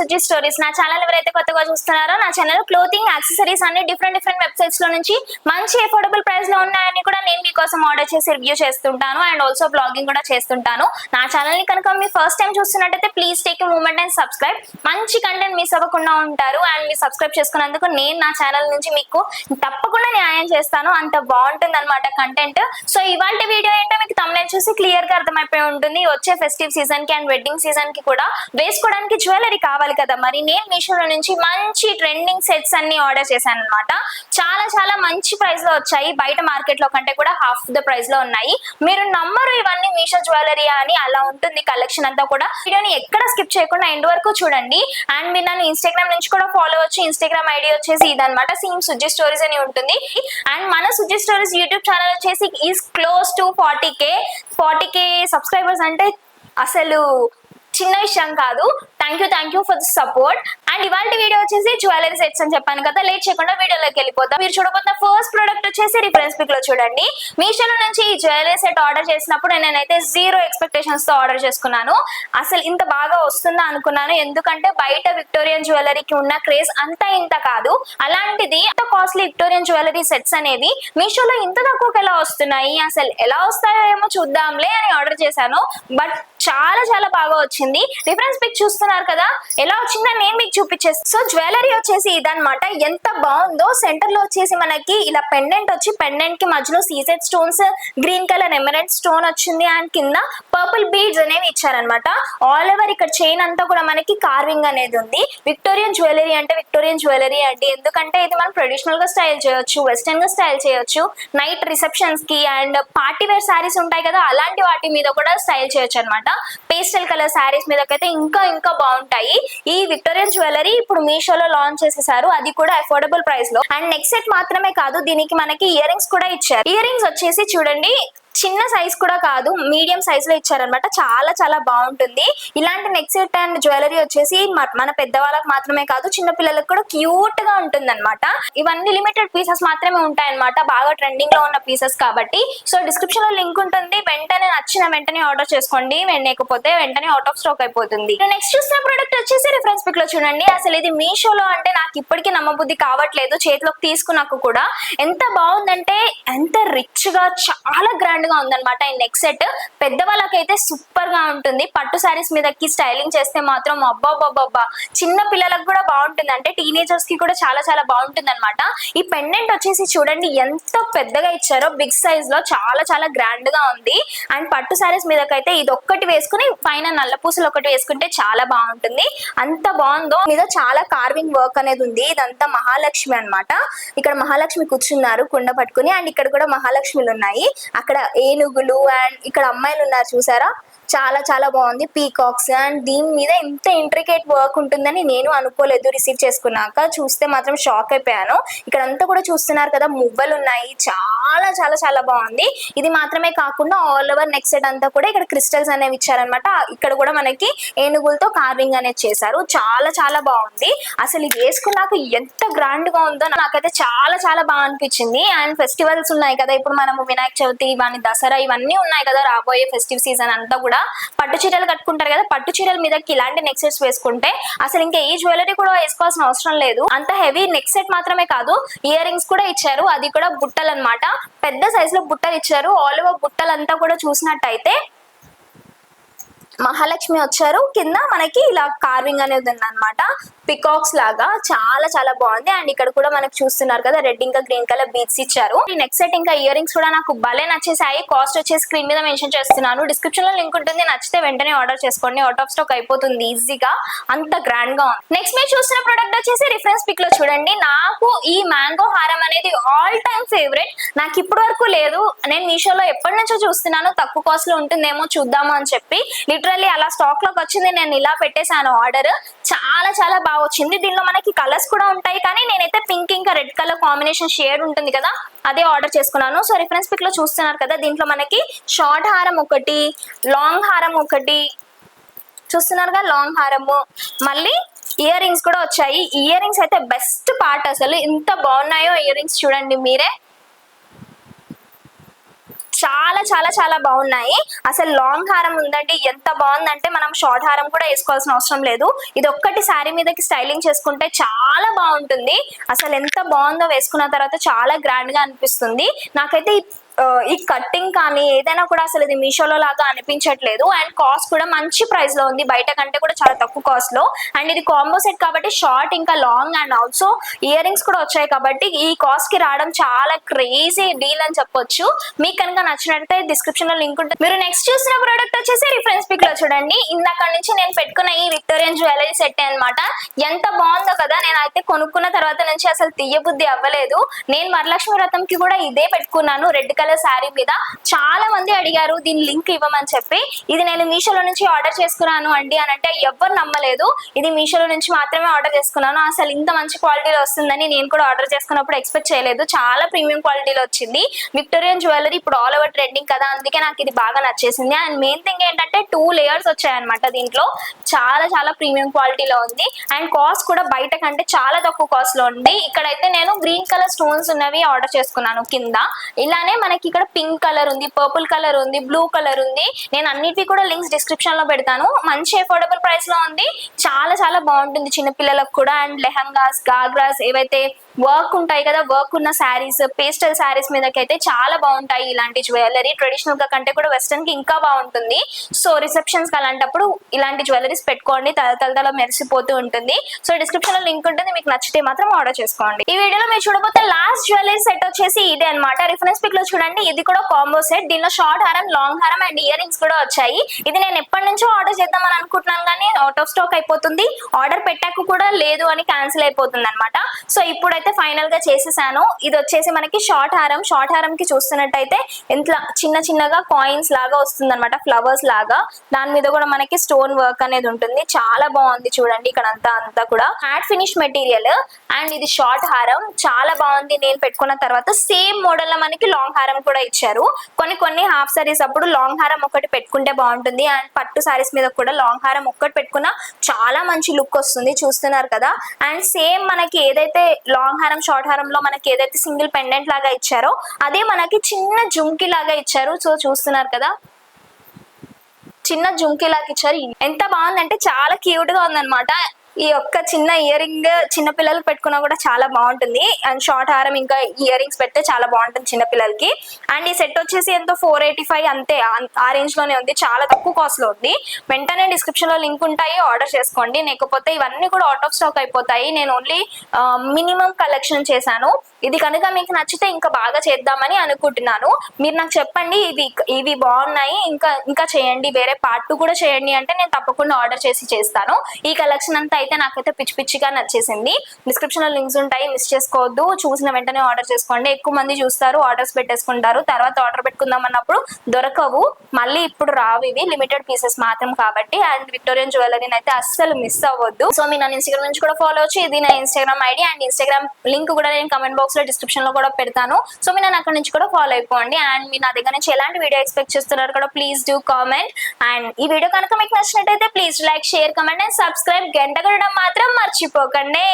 Suji stories. నా channel ఎవరైతే కొత్తగా చూస్తున్నారో నా ఛానల్ క్లోతింగ్ యాక్సెసరీస్ అన్ని డిఫరెంట్ వెబ్సైట్స్ లో నుంచి మంచి అఫోర్డబుల్ ప్రైస్ లో ఉన్నాయని కూడా నేను మీకోసం ఆర్డర్ చేసి రివ్యూ చేస్తుంటాను అండ్ ఆల్సో బ్లాగింగ్ కూడా చేస్తుంటాను. నా ఛానల్ ని కనుక మీరు ఫస్ట్ టైం చూస్తున్నట్టయితే please take moment and subscribe. మంచి కంటెంట్ మిస్ అవ్వకుండా ఉంటారు అండ్ మీరు సబ్స్క్రైబ్ చేసుకున్నందుకు నేను నా ఛానల్ నుంచి మీకు తప్పకుండా న్యాయం చేస్తాను. అంత బాగుంటుంది అనమాట కంటెంట్. సో ఇవాళ వీడియో ఏంటో మీకు తమ్నైల్ చూసి క్లియర్ గా అర్థమైపోయి ఉంటుంది. వచ్చే ఫెస్టివ్ సీజన్ కి అండ్ వెడ్డింగ్ సీజన్ కి కూడా వేసుకోవడానికి జ్యువెలరీ కావాలి కదా. మరి నేను మీషోలో నుంచి మంచి ట్రెండింగ్ సెట్స్ అన్ని ఆర్డర్ చేశాను అనమాట. చాలా మంచి ప్రైస్ లో వచ్చాయి. బయట మార్కెట్ లో కంటే కూడా హాఫ్ ద ప్రైస్ లో ఉన్నాయి. మీరు నమ్మరు, ఇవన్నీ మీషో జ్యువెలరీ అని అలా ఉంటుంది కలెక్షన్ అంతా కూడా. వీడియోని ఎక్కడ స్కిప్ చేయకుండా ఎండ్ వరకు చూడండి. అండ్ మీరు నన్ను ఇన్స్టాగ్రామ్ నుంచి కూడా ఫాలో అవ్వచ్చు. ఇన్స్టాగ్రామ్ ఐడి వచ్చేసి ఇదనమాట, సేమ్ సుజి స్టోరీస్ అని ఉంటుంది. అండ్ మన సుజి స్టోరీస్ యూట్యూబ్ ఛానల్ వచ్చేసి is close to 40K subscribers. అంటే అసలు చిన్న విషయం కాదు. Thank you for the support. And ఇవాళ వీడియో వచ్చేసి జ్యువెలరీ సెట్స్ అని చెప్పాను కదా. లేట్ చేయకుండా వీడియోలోకి వెళ్ళిపోతాం. మీరు చూడబోతున్న ఫస్ట్ ప్రోడక్ట్ వచ్చేసి రిఫరెన్స్ పిక్ లో చూడండి. మీషోలో నుంచి ఈ జ్యువెలరీ సెట్ ఆర్డర్ చేసినప్పుడు నేనైతే జీరో ఎక్స్పెక్టేషన్స్ తో ఆర్డర్ చేసుకున్నాను. అసలు ఇంత బాగా వస్తుందా అనుకున్నాను. ఎందుకంటే బయట విక్టోరియన్ జ్యువెలరీకి ఉన్న క్రేజ్ అంతా ఇంత కాదు. అలాంటిది అంత కాస్ట్లీ విక్టోరియన్ జ్యువెలరీ సెట్స్ అనేవి మీషోలో ఇంత తక్కువకి ఎలా వస్తున్నాయి, అసలు ఎలా వస్తాయో ఏమో చూద్దాంలే అని ఆర్డర్ చేశాను. బట్ చాలా బాగా వచ్చింది. రిఫరెన్స్ పిక్ చూస్తున్నారు కదా, ఎలా వచ్చిందో నేను మీకు చూపించేస్తాను. సో జ్యువెలరీ వచ్చేసి ఇదనమాట. ఎంత బాగుందో. సెంటర్ లో వచ్చేసి మనకి ఇలా పెండెంట్ వచ్చి, పెండెంట్ కి మధ్యలో సీసెడ్ స్టోన్స్, గ్రీన్ కలర్ ఎమరెల్డ్ స్టోన్ వచ్చింది అండ్ కింద పర్పుల్ బీడ్స్ అనేవి ఇచ్చారనమాట. ఆల్ ఓవర్ ఇక్కడ చైన్ అంతా కూడా మనకి కార్వింగ్ అనేది ఉంది. విక్టోరియన్ జ్యువెలరీ అంటే విక్టోరియన్ జ్యువెలరీ అండి. ఎందుకంటే ఇది మనం ట్రెడిషనల్ గా స్టైల్ చేయొచ్చు, వెస్టర్న్ గా స్టైల్ చేయొచ్చు, నైట్ రిసెప్షన్స్ కి అండ్ పార్టీ వేర్ శారీస్ ఉంటాయి కదా, అలాంటి వాటి మీద కూడా స్టైల్ చేయొచ్చు అనమాట. పేస్టల్ కలర్ శారీస్ మీదకైతే ఇంకా బాగుంటాయి. ఈ విక్టోరియన్ జ్యువెలరీ ఇప్పుడు మీషోలో లాంచ్ చేసేసారు, అది కూడా అఫోర్డబుల్ ప్రైస్ లో. అండ్ నెక్ సెట్ మాత్రమే కాదు, దీనికి మనకి ఇయర్ రింగ్స్ కూడా ఇచ్చారు. ఇయర్ రింగ్స్ వచ్చేసి చూడండి, చిన్న సైజ్ కూడా కాదు, మీడియం సైజ్ లో ఇచ్చారనమాట. చాలా బాగుంటుంది. ఇలాంటి నెక్ సెట్ అండ్ జ్యువెలరీ వచ్చేసి మన పెద్దవాళ్ళకి మాత్రమే కాదు, చిన్న పిల్లలకు కూడా క్యూట్ గా ఉంటుంది అనమాట. ఇవన్నీ లిమిటెడ్ పీసెస్ మాత్రమే ఉంటాయన్నమాట, బాగా ట్రెండింగ్ లో ఉన్న పీసెస్ కాబట్టి. సో డిస్క్రిప్షన్ లో లింక్ ఉంటుంది, వెంటనే నచ్చిన వెంటనే ఆర్డర్ చేసుకోండి, లేకపోతే వెంటనే అవుట్ ఆఫ్ స్టాక్ అయిపోతుంది. నెక్స్ట్ చూసిన ప్రోడక్ట్ వచ్చేసి రిఫరెన్స్ పిక్ లో చూడండి. అసలు ఇది మీషోలో అంటే నాకు ఇప్పటికీ నమ్మబుద్ధి కావట్లేదు. చేతిలోకి తీసుకున్నాక కూడా ఎంత బాగుందంటే, ఎంత రిచ్ గా చాలా గ్రాండ్ గా ఉందన్నమాట. ఈ నెక్ సెట్ పెద్దవాళ్ళకైతే సూపర్ గా ఉంటుంది. పట్టు శారీస్ మీదకి స్టైలింగ్ చేస్తే మాత్రం అబ్బా చిన్న పిల్లలకు కూడా బాగుంటుంది. అంటే టీనేజర్స్ కి కూడా చాలా బాగుంటుంది అనమాట. ఈ పెండెంట్ వచ్చేసి చూడండి ఎంత పెద్దగా ఇచ్చారో, బిగ్ సైజ్ లో చాలా గ్రాండ్ గా ఉంది. అండ్ పట్టు శారీస్ మీదకైతే ఇది ఒక్కటి వేసుకుని పైన నల్ల పూసలు ఒకటి వేసుకుంటే చాలా బాగుంటుంది. అంత బాగుందో. మీద చాలా కార్వింగ్ వర్క్ అనేది ఉంది. ఇదంతా మహాలక్ష్మి అనమాట. ఇక్కడ మహాలక్ష్మి కూర్చున్నారు కుండ పట్టుకుని. అండ్ ఇక్కడ కూడా మహాలక్ష్మిలు ఉన్నాయి. అక్కడ ఏనుగులు అండ్ ఇక్కడ అమ్మాయిలు ఉన్నారు చూసారా, చాలా బాగుంది. పీకాక్స్. అండ్ దీని మీద ఇంత ఇంట్రికేట్ వర్క్ ఉంటుందని నేను అనుకోలేదు. రిసీవ్ చేసుకున్నాక చూస్తే మాత్రం షాక్ అయిపోయాను. ఇక్కడ అంతా కూడా చూస్తున్నారు కదా, మువ్వలు ఉన్నాయి. చాలా బాగుంది. ఇది మాత్రమే కాకుండా ఆల్ ఓవర్ నెక్ సెట్ అంతా కూడా ఇక్కడ క్రిస్టల్స్ అనేవి ఇచ్చారనమాట. ఇక్కడ కూడా మనకి ఏనుగులతో కార్వింగ్ అనేది చేశారు. చాలా బాగుంది. అసలు ఇది వేసుకున్నాక ఎంత గ్రాండ్ గా ఉందో నాకైతే చాలా బాగా అనిపించింది. అండ్ ఫెస్టివల్స్ ఉన్నాయి కదా, ఇప్పుడు మనము వినాయక చవితి, దసరా ఇవన్నీ ఉన్నాయి కదా, రాబోయే ఫెస్టివ్ సీజన్ అంతా కూడా పట్టు చీరలు కట్టుకుంటారు కదా, పట్టు చీరల మీదకి ఇలాంటి నెక్ సెట్స్ వేసుకుంటే అసలు ఇంకా ఏ జ్యువెలరీ కూడా వేసుకోవాల్సిన అవసరం లేదు. అంత హెవీ నెక్ సెట్ మాత్రమే కాదు, ఇయర్ రింగ్స్ కూడా ఇచ్చారు. అది కూడా బుట్టలు అనమాట. పెద్ద సైజ్ లో బుట్టలు ఇచ్చారు. ఆల్ ఓవర్ బుట్టలంతా కూడా చూసినట్టయితే మహాలక్ష్మి వచ్చారు. కింద మనకి ఇలా కార్వింగ్ అనేది ఉందన్నమాట, పికాక్స్ లాగా. చాలా బాగుంది. అండ్ ఇక్కడ కూడా మనకు చూస్తున్నారు కదా, రెడ్ ఇంకా గ్రీన్ కలర్ బీడ్స్ ఇచ్చారు. ఈ నెక్ సెట్ ఇంకా ఇయర్ రింగ్స్ కూడా నాకు భలే నచ్చేసాయి. కాస్ట్ వచ్చేసి స్క్రీన్ మీద మెన్షన్ చేస్తున్నాను, డిస్క్రిప్షన్ లో లింక్ ఉంటుంది. నచ్చితే వెంటనే ఆర్డర్ చేసుకోండి, అవుట్ ఆఫ్ స్టాక్ అయిపోతుంది ఈజీగా. అంత గ్రాండ్ గా ఉంది. నెక్స్ట్ మీరు చూస్తున్న ప్రోడక్ట్ వచ్చేసి రిఫరెన్స్ పిక్ లో చూడండి. నాకు ఈ మ్యాంగో హారం అనేది ఆల్ టైమ్ ఫేవరెట్. నాకు ఇప్పటి వరకు లేదు. నేను మీషోలో ఎప్పటి నుంచో చూస్తున్నాను, తక్కువ కాస్ట్ లో ఉంటుందేమో చూద్దాము అని చెప్పి లిటరల్లీ అలా స్టాక్ లోకి వచ్చింది. నేను ఇలా పెట్టేశాను ఆర్డర్. చాలా బాగా వచ్చింది. దీనిలో మనకి కలర్స్ కూడా ఉంటాయి, కానీ నేనైతే పింక్ ఇంకా రెడ్ కలర్ కాంబినేషన్ షేడ్ ఉంటుంది కదా, అదే ఆర్డర్ చేసుకున్నాను. సో రిఫరెన్స్ పిక్ లో చూస్తున్నారు కదా, దీంట్లో మనకి షార్ట్ హారం ఒకటి, లాంగ్ హారం ఒకటి చూస్తున్నారుగా, లాంగ్ హారము, మళ్ళీ ఇయర్ రింగ్స్ కూడా వచ్చాయి. ఇయర్ రింగ్స్ అయితే బెస్ట్ పార్ట్. అసలు ఎంత బాగున్నాయో ఇయర్ రింగ్స్ చూడండి మీరే. చాలా చాలా చాలా బాగున్నాయి. అసలు లాంగ్ హారం ఉందండి, ఎంత బాగుందంటే మనం షార్ట్ హారం కూడా వేసుకోవాల్సిన అవసరం లేదు. ఇది ఒక్కటి శారీ మీదకి స్టైలింగ్ చేసుకుంటే చాలా బాగుంటుంది. అసలు ఎంత బాగుందో వేసుకున్న తర్వాత చాలా గ్రాండ్ గా అనిపిస్తుంది. నాకైతే ఈ కట్టింగ్ కానీ ఏదైనా కూడా అసలు ఇది మీషోలో లాగా అనిపించట్లేదు. అండ్ కాస్ట్ కూడా మంచి ప్రైస్ లో ఉంది, బయట కంటే కూడా చాలా తక్కువ కాస్ట్ లో. అండ్ ఇది కాంబో సెట్ కాబట్టి షార్ట్ ఇంకా long and also ear rings కూడా వచ్చాయి కాబట్టి ఈ కాస్ట్ కి రావడం చాలా క్రేజీ డీల్ అని చెప్పొచ్చు. మీకు కనుక నచ్చినట్లయితే డిస్క్రిప్షన్ లో లింక్ ఉంటుంది. మీరు నెక్స్ట్ చూసిన ప్రోడక్ట్ వచ్చేసి రిఫరెన్స్ పిక్ లో చూడండి. ఇందాక నుంచి నేను పెట్టుకున్న ఈ విక్టోరియన్ జ్యువెలరీ సెట్ అనమాట. ఎంత బాగుందో కదా, నేను అయితే కొనుక్కున్న తర్వాత నుంచి అసలు తీయబుద్ధి అవ్వలేదు. నేను వరలక్ష్మి వ్రతం కి కూడా ఇదే పెట్టుకున్నాను, రెడ్ కలర్ శారీ మీద. చాలా మంది అడిగారు దీని లింక్ ఇవ్వమని చెప్పి. ఇది నేను మీషోలో నుంచి ఆర్డర్ చేసుకున్నాను అండి అని అంటే ఎవ్వరు నమ్మలేదు. ఇది మీషోలో నుంచి మాత్రమే ఆర్డర్ చేసుకున్నాను. అసలు ఇంత మంచి క్వాలిటీలో వస్తుందని నేను కూడా ఆర్డర్ చేసుకున్నప్పుడు ఎక్స్పెక్ట్ చేయలేదు. చాలా ప్రీమియం క్వాలిటీలో వచ్చింది. విక్టోరియన్ జ్యువెలరీ ఇప్పుడు ఆల్ ఓవర్ ట్రెండింగ్ కదా, అందుకే నాకు ఇది బాగా నచ్చేసింది. అండ్ మెయిన్ థింగ్ ఏంటంటే 2 లేయర్స్ వచ్చాయన్నమాట దీంట్లో. చాలా చాలా ప్రీమియం క్వాలిటీలో ఉంది. అండ్ కాస్ట్ కూడా బయట కంటే చాలా తక్కువ కాస్ట్ లో ఉంది. ఇక్కడైతే నేను గ్రీన్ కలర్ స్టోన్స్ ఉన్నవి ఆర్డర్ చేసుకున్నాను కింద. ఇలానే మనకి ఇక్కడ పింక్ కలర్ ఉంది, పర్పుల్ కలర్ ఉంది, బ్లూ కలర్ ఉంది. నేను అన్నిటికీ కూడా లింక్స్ డిస్క్రిప్షన్ లో పెడతాను. మంచి అఫోర్డబుల్ ప్రైస్ లో ఉంది, చాలా చాలా బాగుంటుంది చిన్నపిల్లలకు కూడా. అండ్ లెహంగాస్, గాగ్రాస్, ఏవైతే వర్క్ ఉంటాయి కదా, వర్క్ ఉన్న శారీస్, పేస్టల్ శారీస్ మీదకైతే చాలా బాగుంటాయి ఇలాంటి జ్యువెలరీ. ట్రెడిషనల్ గా కంటే కూడా వెస్టర్న్ కి ఇంకా బాగుంటుంది. సో రిసెప్షన్స్ కి అలాంటప్పుడు ఇలాంటి జ్యువెలరీస్ పెట్టుకోండి, తల మెరిసిపోతూ ఉంటుంది. సో డిస్క్రిప్షన్ లో లింక్ ఉంటుంది, మీకు నచ్చితే మాత్రం ఆర్డర్ చేసుకోండి. ఈ వీడియోలో మీరు చూడబోతే లాస్ట్ జ్యువెలరీ సెట్ వచ్చేసి ఇదే అనమాట. రిఫరెన్స్ పిక్ లో చూడండి, ఇది కూడా కాంబో సెట్. దీనిలో షార్ట్ హారం, లాంగ్ హారం అండ్ ఇయర్ రింగ్స్ కూడా వచ్చాయి. ఇది నేను ఎప్పటి నుంచో ఆర్డర్ చేద్దామని అనుకుంటున్నాను కానీ అవుట్ ఆఫ్ స్టాక్ అయిపోతుంది. ఆర్డర్ పెట్టాక కూడా లేదు అని క్యాన్సిల్ అయిపోతుంది అనమాట. సో ఇప్పుడైతే ఫైనల్ గా చేసేసాను. ఇది వచ్చేసి మనకి షార్ట్ హారం. షార్ట్ హారం కి చూస్తున్నట్టయితే ఇంట్లో చిన్న చిన్నగా కాయిన్స్ లాగా వస్తుంది అనమాట, ఫ్లవర్స్ లాగా. దాని మీద కూడా మనకి స్టోన్ వర్క్ అనేది ఉంటుంది. చాలా బాగుంది చూడండి, ఇక్కడ అంతా కూడా మ్యాట్ ఫినిష్ మెటీరియల్. అండ్ ఇది షార్ట్ హారం చాలా బాగుంది. నేను పెట్టుకున్న తర్వాత సేమ్ మోడల్ లో మనకి లాంగ్ హారం కూడా ఇచ్చారు. కొన్ని హాఫ్ సారీస్ అప్పుడు లాంగ్ హారం ఒకటి పెట్టుకుంటే బాగుంటుంది. అండ్ పట్టు సారీస్ మీద కూడా లాంగ్ హారం ఒక్కటి పెట్టుకున్నా చాలా మంచి లుక్ వస్తుంది, చూస్తున్నారు కదా. అండ్ సేమ్ మనకి ఏదైతే లాంగ్ హారం, షార్ట్ హారంలో మనకి ఏదైతే సింగిల్ పెండెంట్ లాగా ఇచ్చారో అదే మనకి చిన్న జుంకి లాగా ఇచ్చారు. సో చూస్తున్నారు కదా, చిన్న జుంకి లాగా ఇచ్చారు. ఎంత బాగుందంటే చాలా క్యూట్ గా ఉందన్నమాట. ఈ ఒక్క చిన్న ఇయర్ రింగ్ చిన్న పిల్లలకు పెట్టుకున్నా కూడా చాలా బాగుంటుంది. అండ్ షార్ట్ హారం ఇంకా ఇయర్ రింగ్స్ పెడితే చాలా బాగుంటుంది చిన్న పిల్లలకి. అండ్ ఈ సెట్ వచ్చేసి ఎంతో 485 అంతే, ఆ రేంజ్ లోనే ఉంది, చాలా తక్కువ కాస్ట్ లో ఉంది. వెంటనే డిస్క్రిప్షన్ లో లింక్ ఉంటాయి, ఆర్డర్ చేసుకోండి. లేకపోతే ఇవన్నీ కూడా అవుట్ ఆఫ్ స్టాక్ అయిపోతాయి. నేను ఓన్లీ మినిమం కలెక్షన్ చేశాను. ఇది కనుక మీకు నచ్చితే ఇంకా బాగా చేద్దామని అనుకుంటున్నాను. మీరు నాకు చెప్పండి ఇవి బాగున్నాయి, ఇంకా చేయండి, వేరే పార్ట్ 2 కూడా చేయండి అంటే నేను తప్పకుండా ఆర్డర్ చేస్తాను. ఈ కలెక్షన్ అంతా అయితే నాకైతే పిచ్చిగా నచ్చేసింది. డిస్క్రిప్షన్ లో లింక్స్ ఉంటాయి, మిస్ చేసుకోవద్దు. చూసిన వెంటనే ఆర్డర్ చేసుకోండి. ఎక్కువ మంది చూస్తారు, ఆర్డర్స్ పెట్టేసుకుంటారు, తర్వాత ఆర్డర్ పెట్టుకుందాం అన్నప్పుడు దొరకవు. మళ్ళీ ఇప్పుడు రావు, ఇవి లిమిటెడ్ పీసెస్ మాత్రం కాబట్టి. అండ్ విక్టోరియన్ జ్యువెలరీని అయితే అస్సలు మిస్ అవ్వద్దు. సో మీరు నా ఇన్స్టాగ్రామ్ నుంచి కూడా ఫాలో అవచ్చు. ఇది నా Instagram ID. And Instagram link కూడా నేను కమెంట్ బాక్స్ లో డిస్క్రిప్షన్ లో కూడా పెడతాను. సో మీరు నన్ను అక్కడ నుంచి కూడా ఫాలో అయిపోండి. అండ్ మీరు నా దగ్గర నుంచి ఎలాంటి వీడియో ఎక్స్పెక్ట్ చేస్తున్నారు కూడా ప్లీజ్ డూ కామెంట్. అండ్ ఈ వీడియో కనుక మీకు నచ్చినట్టయితే please like, share, comment and subscribe. గంట కొట్టడం మాత్రం మర్చిపోకండి.